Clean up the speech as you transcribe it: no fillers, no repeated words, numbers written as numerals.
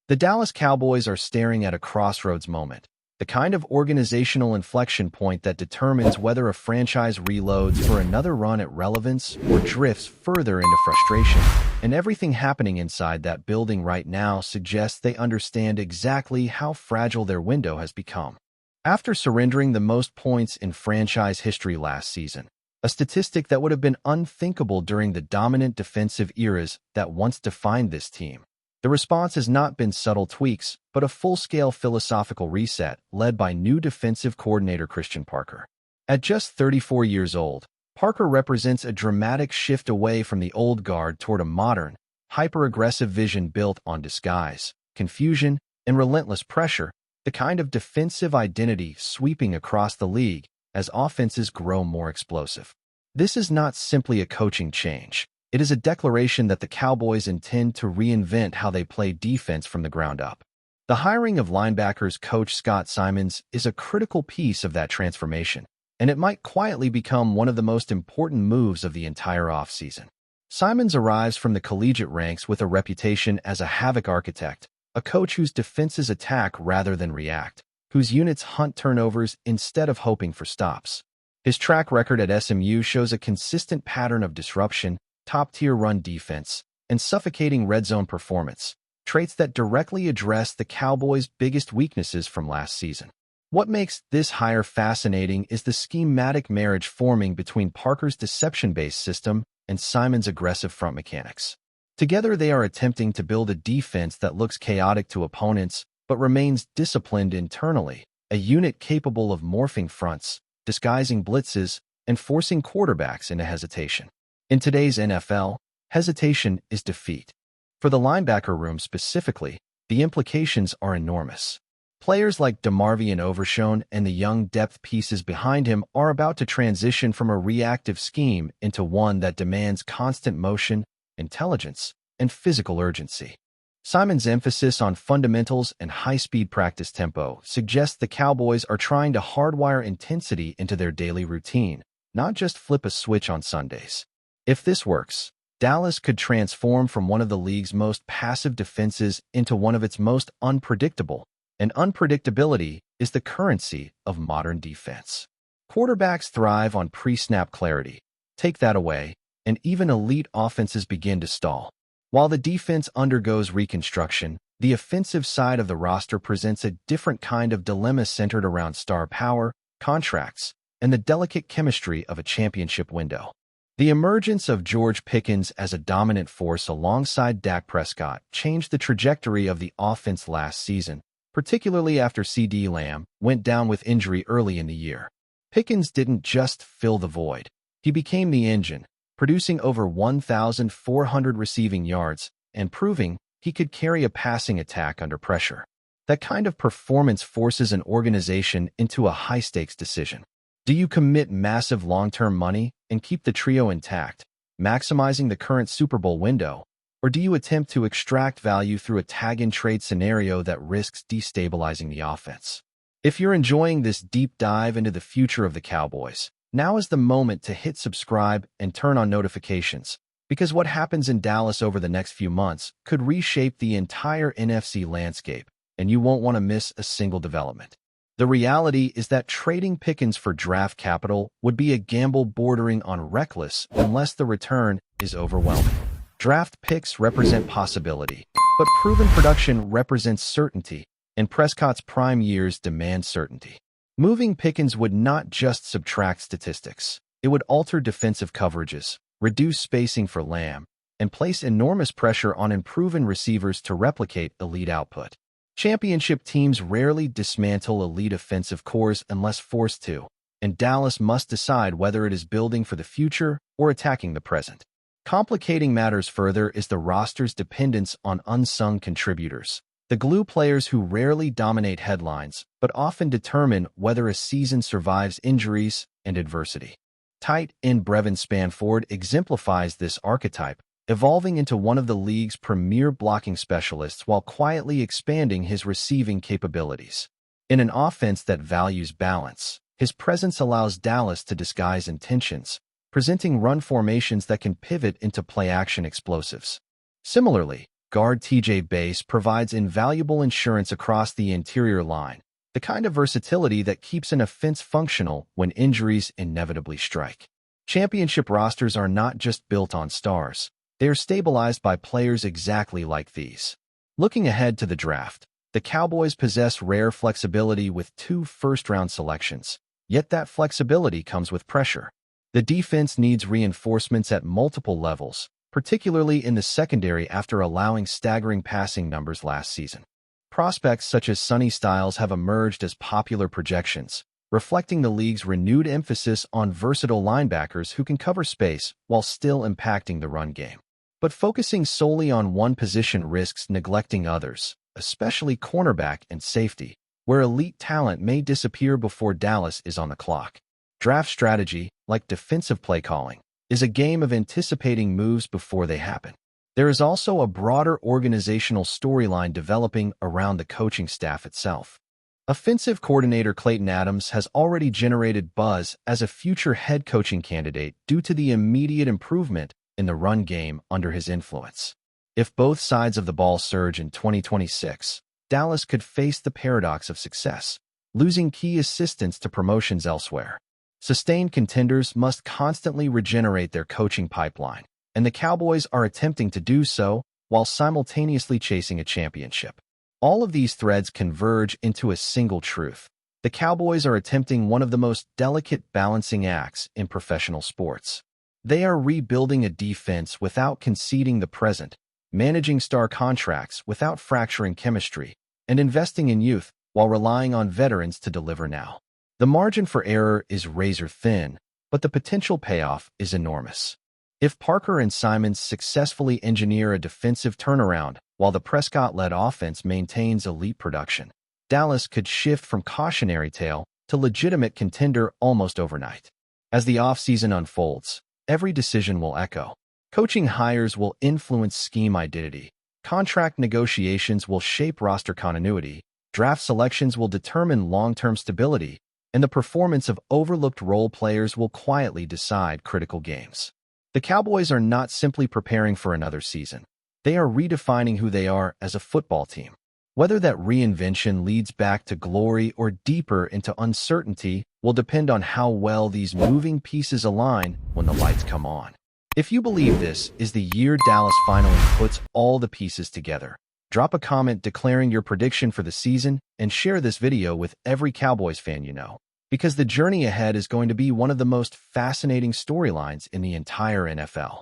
The Dallas Cowboys are staring at a crossroads moment, the kind of organizational inflection point that determines whether a franchise reloads for another run at relevance or drifts further into frustration. And everything happening inside that building right now suggests they understand exactly how fragile their window has become. After surrendering the most points in franchise history last season, a statistic that would have been unthinkable during the dominant defensive eras that once defined this team, the response has not been subtle tweaks, but a full-scale philosophical reset led by new defensive coordinator Christian Parker. At just 34 years old, Parker represents a dramatic shift away from the old guard toward a modern, hyper-aggressive vision built on disguise, confusion, and relentless pressure, the kind of defensive identity sweeping across the league as offenses grow more explosive. This is not simply a coaching change. It is a declaration that the Cowboys intend to reinvent how they play defense from the ground up. The hiring of linebackers coach Scott Simons is a critical piece of that transformation, and it might quietly become one of the most important moves of the entire offseason. Simons arrives from the collegiate ranks with a reputation as a havoc architect, a coach whose defenses attack rather than react, whose units hunt turnovers instead of hoping for stops. His track record at SMU shows a consistent pattern of disruption, top-tier run defense, and suffocating red zone performance, traits that directly address the Cowboys' biggest weaknesses from last season. What makes this hire fascinating is the schematic marriage forming between Parker's deception-based system and Simon's aggressive front mechanics. Together, they are attempting to build a defense that looks chaotic to opponents but remains disciplined internally, a unit capable of morphing fronts, disguising blitzes, and forcing quarterbacks into hesitation. In today's NFL, hesitation is defeat. For the linebacker room specifically, the implications are enormous. Players like DeMarvion Overshown and the young depth pieces behind him are about to transition from a reactive scheme into one that demands constant motion, intelligence, and physical urgency. Simon's emphasis on fundamentals and high-speed practice tempo suggests the Cowboys are trying to hardwire intensity into their daily routine, not just flip a switch on Sundays. If this works, Dallas could transform from one of the league's most passive defenses into one of its most unpredictable, and unpredictability is the currency of modern defense. Quarterbacks thrive on pre-snap clarity. Take that away, and even elite offenses begin to stall. While the defense undergoes reconstruction, the offensive side of the roster presents a different kind of dilemma centered around star power, contracts, and the delicate chemistry of a championship window. The emergence of George Pickens as a dominant force alongside Dak Prescott changed the trajectory of the offense last season, particularly after CeeDee Lamb went down with injury early in the year. Pickens didn't just fill the void. He became the engine, producing over 1,400 receiving yards and proving he could carry a passing attack under pressure. That kind of performance forces an organization into a high-stakes decision. Do you commit massive long-term money and keep the trio intact, maximizing the current Super Bowl window, or do you attempt to extract value through a tag-and-trade scenario that risks destabilizing the offense? If you're enjoying this deep dive into the future of the Cowboys, now is the moment to hit subscribe and turn on notifications, because what happens in Dallas over the next few months could reshape the entire NFC landscape, and you won't want to miss a single development. The reality is that trading Pickens for draft capital would be a gamble bordering on reckless unless the return is overwhelming. Draft picks represent possibility, but proven production represents certainty, and Prescott's prime years demand certainty. Moving Pickens would not just subtract statistics. It would alter defensive coverages, reduce spacing for Lamb, and place enormous pressure on unproven receivers to replicate elite output. Championship teams rarely dismantle elite offensive cores unless forced to, and Dallas must decide whether it is building for the future or attacking the present. Complicating matters further is the roster's dependence on unsung contributors, the glue players who rarely dominate headlines but often determine whether a season survives injuries and adversity. Tight end Brevin Spanford exemplifies this archetype, evolving into one of the league's premier blocking specialists while quietly expanding his receiving capabilities. In an offense that values balance, his presence allows Dallas to disguise intentions, presenting run formations that can pivot into play-action explosives. Similarly, guard TJ Bass provides invaluable insurance across the interior line, the kind of versatility that keeps an offense functional when injuries inevitably strike. Championship rosters are not just built on stars. They are stabilized by players exactly like these. Looking ahead to the draft, the Cowboys possess rare flexibility with 2 first-round selections, yet that flexibility comes with pressure. The defense needs reinforcements at multiple levels, particularly in the secondary after allowing staggering passing numbers last season. Prospects such as Sonny Styles have emerged as popular projections, reflecting the league's renewed emphasis on versatile linebackers who can cover space while still impacting the run game. But focusing solely on one position risks neglecting others, especially cornerback and safety, where elite talent may disappear before Dallas is on the clock. Draft strategy, like defensive play calling, is a game of anticipating moves before they happen. There is also a broader organizational storyline developing around the coaching staff itself. Offensive coordinator Clayton Adams has already generated buzz as a future head coaching candidate due to the immediate improvement in the run game under his influence. If both sides of the ball surge in 2026, Dallas could face the paradox of success, losing key assistants to promotions elsewhere. Sustained contenders must constantly regenerate their coaching pipeline, and the Cowboys are attempting to do so while simultaneously chasing a championship. All of these threads converge into a single truth. The Cowboys are attempting one of the most delicate balancing acts in professional sports. They are rebuilding a defense without conceding the present, managing star contracts without fracturing chemistry, and investing in youth while relying on veterans to deliver now. The margin for error is razor thin, but the potential payoff is enormous. If Parker and Simons successfully engineer a defensive turnaround while the Prescott-led offense maintains elite production, Dallas could shift from cautionary tale to legitimate contender almost overnight. As the offseason unfolds, every decision will echo. Coaching hires will influence scheme identity. Contract negotiations will shape roster continuity. Draft selections will determine long-term stability, and the performance of overlooked role players will quietly decide critical games. The Cowboys are not simply preparing for another season. They are redefining who they are as a football team. Whether that reinvention leads back to glory or deeper into uncertainty will depend on how well these moving pieces align when the lights come on. If you believe this is the year Dallas finally puts all the pieces together, drop a comment declaring your prediction for the season and share this video with every Cowboys fan you know, because the journey ahead is going to be one of the most fascinating storylines in the entire NFL.